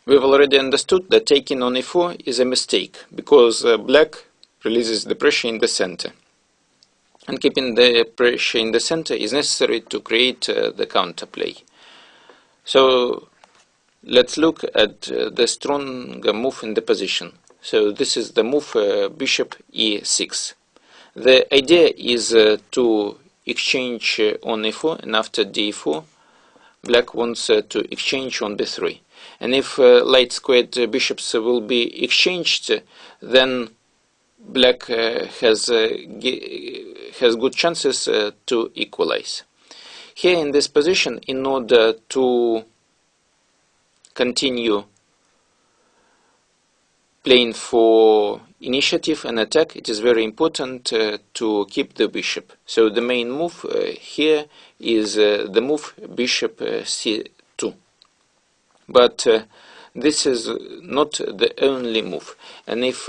We've already understood that taking on e4 is a mistake, because black releases the pressure in the center. And keeping the pressure in the center is necessary to create the counterplay. So let's look at the stronger move in the position. So this is the move bishop e6. The idea is to exchange on e4, and after d4, black wants to exchange on b3. And if light squared bishops will be exchanged, then black has good chances to equalize. Here in this position, in order to continue playing for initiative and attack, it is very important to keep the bishop. So the main move here is the move bishop c2. But this is not the only move. And if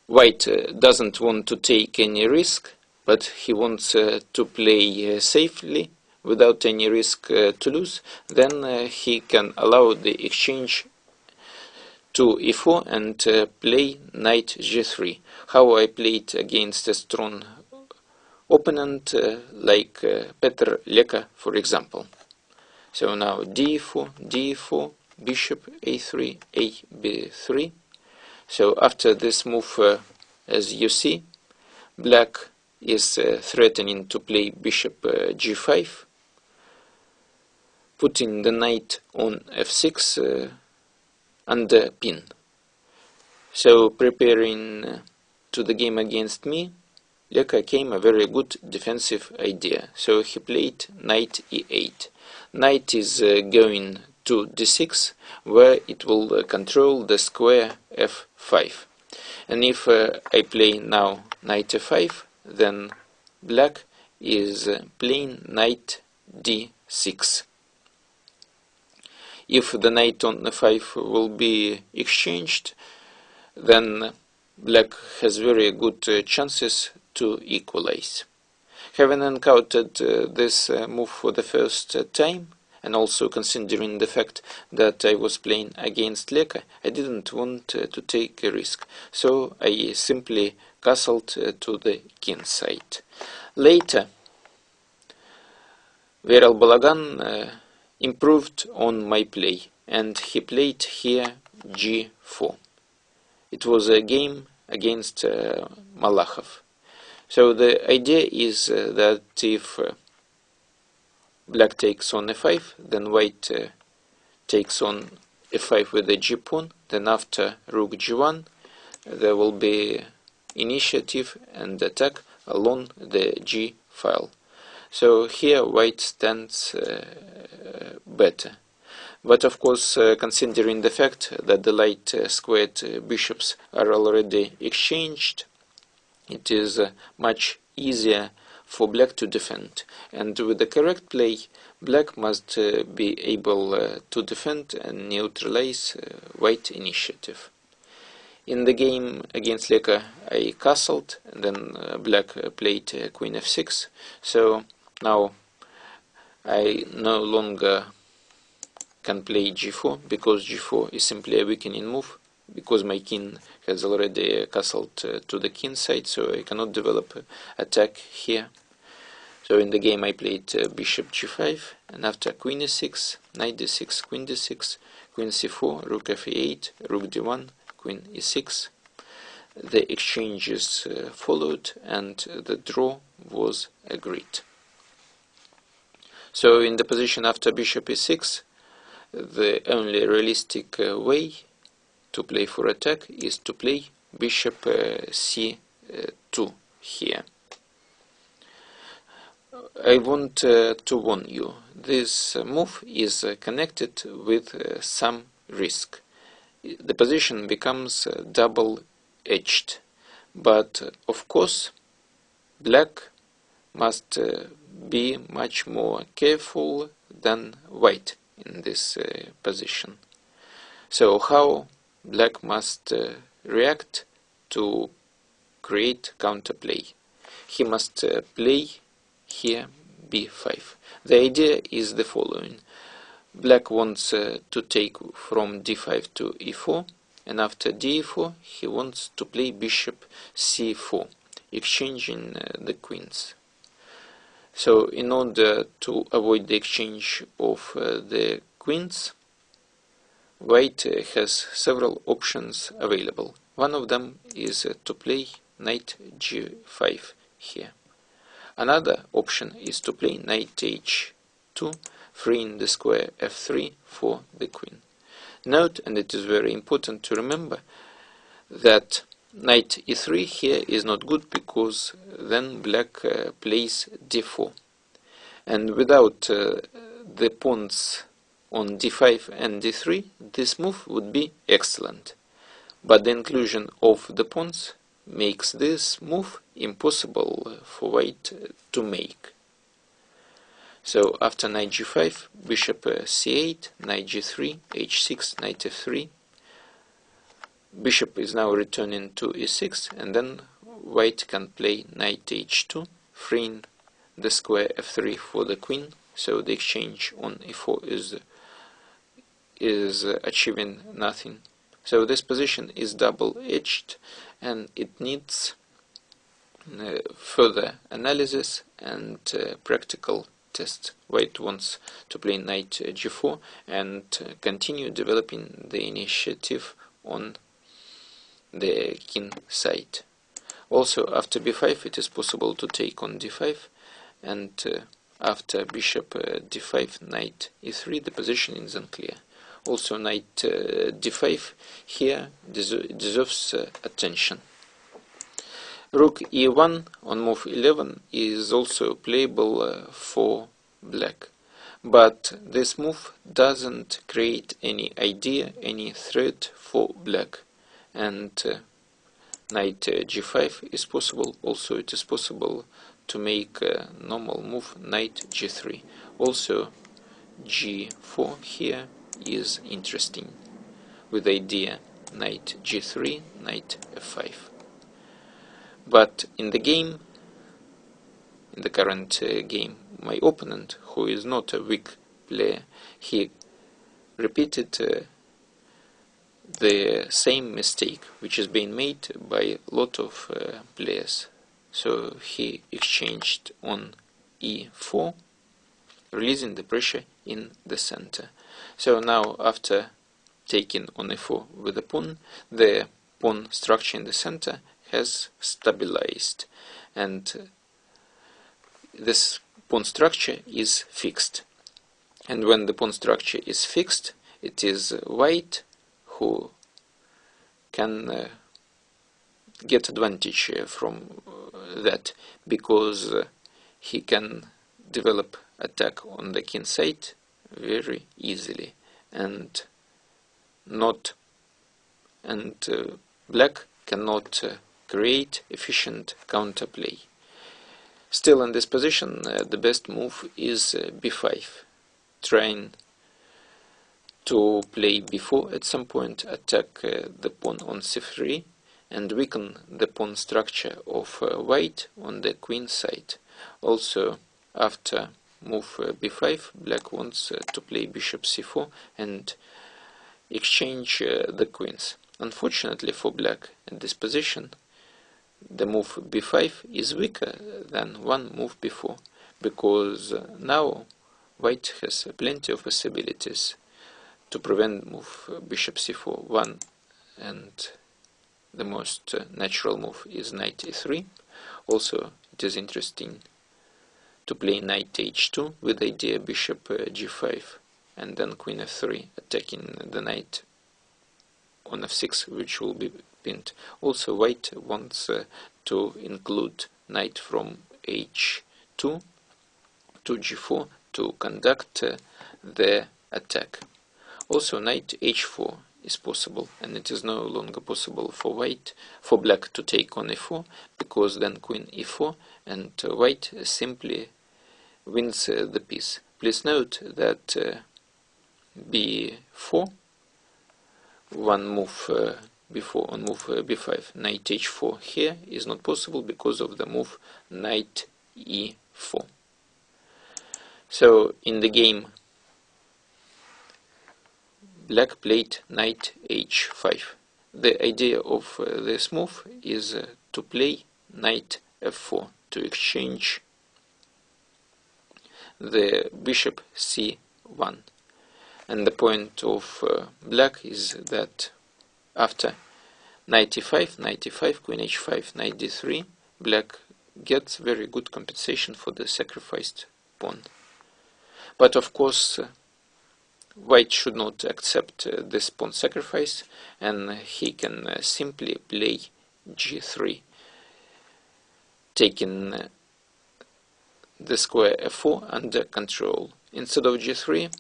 white doesn't want to take any risk, but he wants to play safely without any risk to lose, then he can allow the exchange to e4 and play knight g3. How I played against a strong opponent like Petr Leka, for example. So now d4, d4, bishop a3, a b3. So after this move, as you see, black is threatening to play bishop g5, putting the knight on f6 under pin. So preparing to the game against me, Leka came a very good defensive idea. So he played knight e8. Knight is going to d6, where it will control the square f5. And if I play now knight f5, then black is playing knight d6. If the knight on f5 will be exchanged, then black has very good chances to equalize. Having encountered this move for the first time, and also considering the fact that I was playing against Leka, I didn't want to take a risk, so I simply castled to the king side. Later, Viral Balagan improved on my play, and he played here g4. It was a game against Malakhov. So the idea is that if black takes on f5, then white takes on f5 with the g pawn, then after rook g1, there will be initiative and attack along the g file. So here white stands better. But of course, considering the fact that the light squared bishops are already exchanged, it is much easier for black to defend. And with the correct play, black must be able to defend and neutralize white initiative. In the game against Leka, I castled, and then black played queen f6. So now I no longer can play g4, because g4 is simply a weakening move, because my king has already castled to the king side, so I cannot develop attack here. So in the game I played bishop g5, and after queen e6, knight d6, queen d6, queen c4, rook f8, rook d1, queen e6. The exchanges followed, and the draw was agreed. So in the position after bishop e6, the only realistic way to play for attack is to play bishop c2 here. I want to warn you, this move is connected with some risk. The position becomes double-edged, but of course black must be much more careful than white in this position. So how black must react to create counterplay? He must play here b5. The idea is the following. Black wants to take from d5 to e4, and after d4 he wants to play bishop c4, exchanging the queens. So in order to avoid the exchange of the queens, White has several options available. One of them is to play knight g5 here. Another option is to play knight h2, freeing the square f3 for the queen. Note, and it is very important to remember, that knight e3 here is not good, because then black plays d4. And without the pawns on d5 and d3, this move would be excellent. But the inclusion of the pawns makes this move impossible for white to make. So after knight g5, bishop c8, knight g3, h6, knight f3. Bishop is now returning to e6, and then white can play knight h2, freeing the square f3 for the queen. So the exchange on e4 is achieving nothing. So this position is double-edged, and it needs further analysis and practical test. White wants to play knight g4 and continue developing the initiative on the king side. Also, after b5 it is possible to take on d5, and after bishop d5, knight e3, the position is unclear. Also, knight d5 here deserves attention. Rook e1 on move 11 is also playable for black, but this move doesn't create any idea, any threat for black, and knight g5 is possible. Also, it is possible to make a normal move knight g3. Also, g4 here is interesting, with idea knight g3, knight f5. But in the game, in the current game, my opponent, who is not a weak player, he repeated the same mistake which is being made by a lot of players. So he exchanged on e4, releasing the pressure in the center. So now, after taking on e4 with the pawn structure in the center has stabilized, and this pawn structure is fixed. And when the pawn structure is fixed, it is white who can get advantage from that, because he can develop attack on the king side very easily, and black cannot create efficient counterplay. Still, in this position, the best move is b5, trying to play b4 at some point, attack the pawn on c3, and weaken the pawn structure of white on the queen side. Also, after move b5, black wants to play bishop c4 and exchange the queens. Unfortunately for black, at this position, the move b5 is weaker than one move before, because now white has plenty of possibilities to prevent move bishop c4. One, and the most natural move, is knight e3. Also, it is interesting to play knight h2 with idea bishop g5, and then queen f3, attacking the knight on f6, which will be pinned. Also, white wants to include knight from h2 to g4 to conduct the attack. Also, knight h4 is possible, and it is no longer possible for black to take on e4, because then queen e4, and white simply wins the piece. Please note that b4, one move before on move b5, knight h4 here is not possible because of the move knight e4. So in the game, black played knight h5. The idea of this move is to play knight f4 to exchange the bishop c1. And the point of black is that after knight e5, queen h5, knight d3, black gets very good compensation for the sacrificed pawn. But of course, white should not accept this pawn sacrifice, and he can simply play g3, taking the square f4 under control. Instead of g3,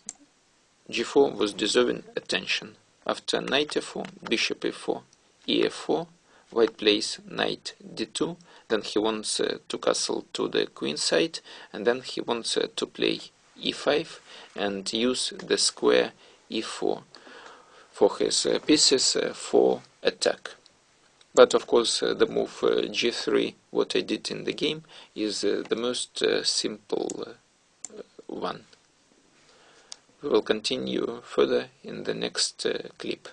g4 was deserving attention. After knight f4, bishop e4, e4, white plays knight d2, then he wants to castle to the queen side, and then he wants to play e5 and use the square e4 for his pieces for attack. But of course the move g3, what I did in the game, is the most simple one. We will continue further in the next clip.